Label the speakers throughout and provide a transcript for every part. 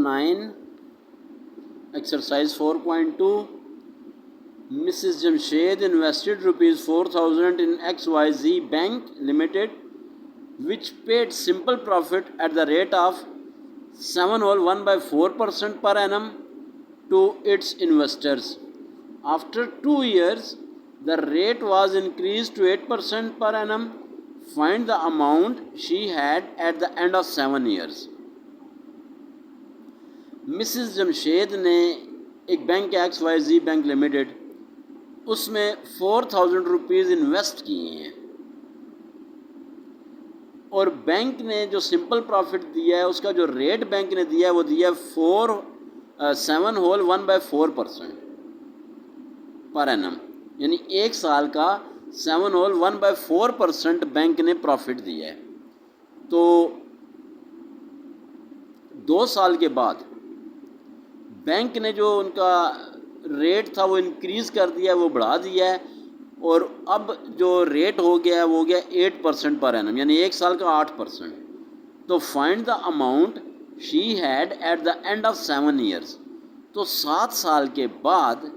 Speaker 1: 9, exercise 4.2. Mrs. Jamshed invested rupees 4,000 in XYZ Bank Limited, which paid simple profit at the rate of 7/1/4% per annum to its investors. After 2 years, the rate was increased to 8% per annum. Find the amount she had at the end of 7 years. Mrs Jamshed ने एक bank XYZ bank limited, उसमें 4,000 rupees invest किए हैं और bank ने जो simple profit दिया है उसका जो रेट बैंक ने दिया है वो दिया है 7/1/4% पर एनम, यानी एक साल का 7/1/4% बैंक ने प्रॉफिट दिया है। तो 2 साल के बाद बैंक ने जो उनका रेट था वो इंक्रीज़ कर दिया है, वो बढ़ा दिया है और अब जो रेट हो गया है वो हो गया 8% पर एनम, यानी एक साल का 8%। तो find the amount she had at the end of 7 years. तो 7 साल के बाद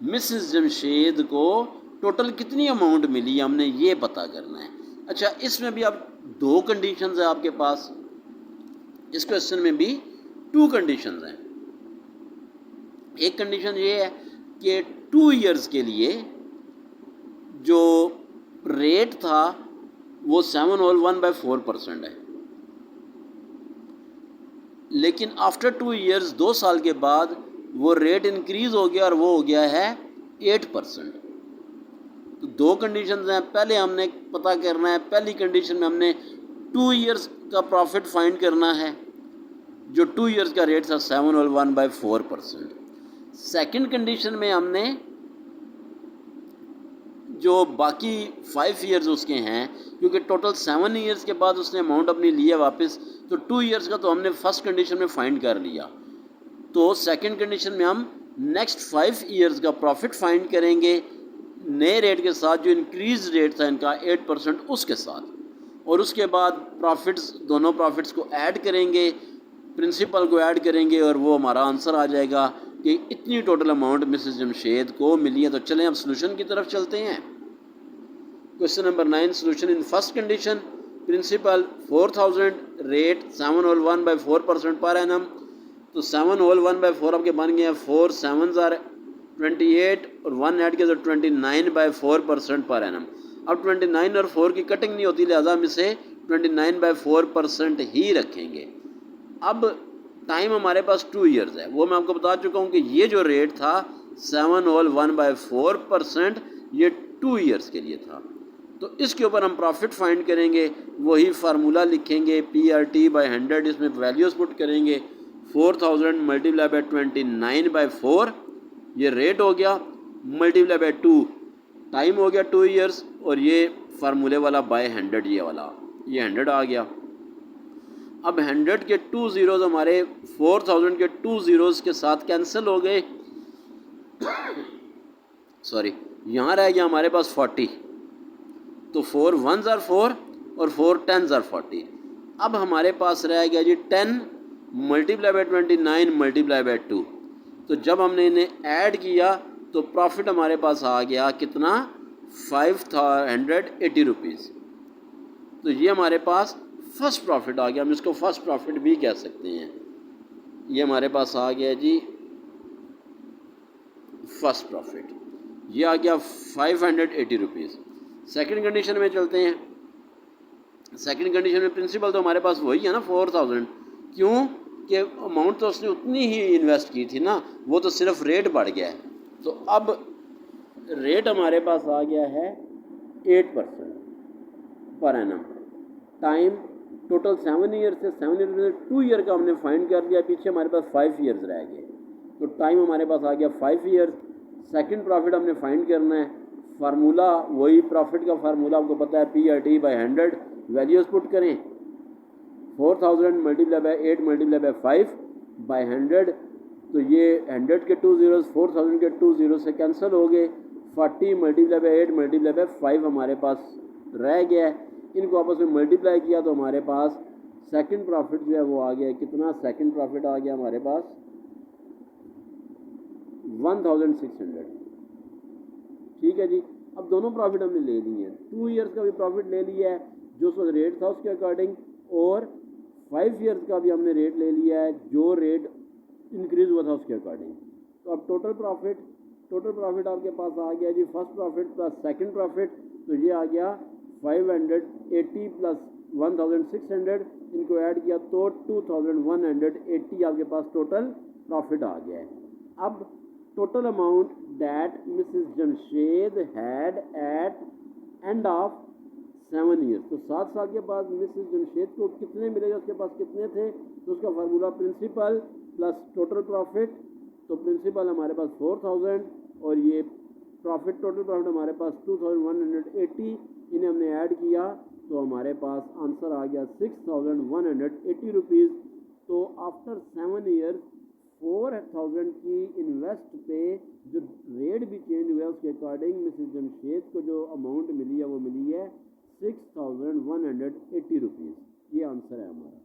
Speaker 1: मिसिस जमशेद को टोटल कितनी अमाउंट मिली हमने ये पता करना है। अच्छा, इसमें भी अब 2 कंडीशंस है आपके पास, इस क्वेश्चन में भी 2 कंडीशंस हैं। एक कंडीशन ये है कि 2 ईयर्स के लिए जो रेट था वो 7/1/4% है, लेकिन आफ्टर 2 ईयर्स 2 साल के बाद वो रेट इंक्रीज़ हो गया और वो हो गया है 8%। तो 2 कंडीशंस हैं। पहले हमने पता करना है, पहली कंडीशन में हमने 2 ईयर्स का प्रॉफिट फाइंड करना है, जो 2 ईयर्स का रेट था 7/1/4%। सेकंड कंडीशन में हमने जो बाकी 5 ईयर्स उसके हैं, क्योंकि टोटल 7 ईयर्स के बाद उसने अमाउंट अपनी लिया वापस, तो 2 ईयर्स का तो हमने फर्स्ट कंडीशन में फाइंड कर लिया। तो सेकंड कंडीशन में हम नेक्स्ट 5 ईयर्स का प्रॉफिट फाइंड करेंगे नए रेट के साथ, जो इंक्रीज रेट था इनका 8% उसके साथ, और उसके बाद प्रॉफिट्स, दोनों प्रॉफिट्स को ऐड करेंगे, प्रिंसिपल को ऐड करेंगे और वो हमारा आंसर आ जाएगा कि इतनी टोटल अमाउंट मिसेस जमशेद को मिली है। तो चलें अब सॉल्यूशन की तरफ चलते हैं। Question number 9, solution in first condition, principal 4,000, rate 7/1/4% per annum. तो 7/1/4 आपके बन गए हैं 4 7s are 28 और 1 ऐड किया तो 29/4% पर एनम। अब 29 और 4 की कटिंग नहीं होती, लिहाजा हम इसे 29/4% ही रखेंगे। अब टाइम हमारे पास 2 ईयर्स है, वो मैं आपको बता चुका हूँ कि ये जो रेट था 7/1/4% ये 2 ईयर्स के लिए था। तो इसके ऊपर हम प्रॉफिट फाइंड करेंगे, वही फार्मूला लिखेंगे PRT/100, इसमें वैल्यूज़ पुट करेंगे। 4,000 मल्टीप्लाई बाई 29/4 ये रेट हो गया, मल्टीप्लाई बाई 2 टाइम हो गया 2 ईयर्स, और ये फार्मूले वाला बाय 100 ये वाला, ये 100 आ गया। अब 100 के 2 ज़ीरोज़ हमारे 4,000 के 2 ज़ीरोज़ के साथ कैंसिल हो गए, सॉरी यहाँ रह गया हमारे पास 40। तो 4 1s are 4 और 4 10s are 40। अब हमारे पास रह गया जी 10 मल्टीप्लाई बाई 29 मल्टीप्लाई बाई 2। तो जब हमने इन्हें ऐड किया तो प्रॉफिट हमारे पास आ गया कितना, 580 रुपीज़। तो ये हमारे पास फर्स्ट प्रॉफिट आ गया, हम इसको फर्स्ट प्रॉफिट भी कह सकते हैं। ये हमारे पास आ गया जी फर्स्ट प्रॉफिट, ये आ गया 580 रुपीज़। सेकेंड कंडीशन में चलते हैं। सेकेंड कंडीशन में प्रिंसिपल तो हमारे पास वही है ना 4,000, क्यों कि अमाउंट तो उसने उतनी ही इन्वेस्ट की थी ना, वो तो सिर्फ रेट बढ़ गया है। तो अब रेट हमारे पास आ गया है 8% per annum. Time total 7 year से 7 ईयर में 2 ईयर का हमने फाइंड कर लिया, पीछे हमारे पास 5 ईयर्स रह गए। तो टाइम हमारे पास आ गया 5 ईयर्स। सेकंड प्रॉफिट हमने फाइंड करना है, फार्मूला वही प्रॉफिट का फार्मूला आपको पता है PRT/100, वैल्यूज़ पुट करें 4,000 मल्टीप्लाई बाई 8 मल्टीप्लाई बाई 5/100। तो ये 100 के 2 ज़ीरोज़ 4,000 के 2 ज़ीरो से कैंसिल हो गए, 40 मल्टीप्लाई बाई 8 मल्टीप्लाई बाई 5 हमारे पास रह गया है। इनको आपस में मल्टीप्लाई किया तो हमारे पास सेकंड प्रॉफिट जो है वो आ गया, कितना सेकंड प्रॉफिट आ गया हमारे पास 1600। ठीक है जी। अब दोनों प्रॉफिट हमने ले लिए हैं, 2 ईयर्स का भी प्रॉफिट ले लिया है जो उस रेट था उसके अकॉर्डिंग, और 5 ईयर्स का भी हमने रेट ले लिया है जो रेट इंक्रीज हुआ था उसके अकॉर्डिंग। तो अब टोटल प्रॉफिट आपके पास आ गया जी, first profit plus second profit, तो ये आ गया 580 प्लस 1600, इनको ऐड किया तो 2180 आपके पास टोटल प्रॉफिट आ गया है। अब total amount that Mrs Jamshed had at end of 7 years, तो 7 साल के बाद मिसेस जमशेद को कितने मिलेगा, उसके पास कितने थे, तो उसका formula principal plus total profit, तो प्रिंसिपल हमारे पास 4000 और ये प्रॉफिट, टोटल प्रॉफिट हमारे पास 2180, इन्हें हमने ऐड किया तो हमारे पास आंसर आ गया 6180 रुपीज़। तो आफ्टर 7 ईयर्स 4000 की इन्वेस्ट पे जो रेट भी चेंज हुआ है उसके अकॉर्डिंग मिसेस जमशेद को जो अमाउंट मिली है वो मिली है 6180 रुपीज़। ये आंसर है हमारा।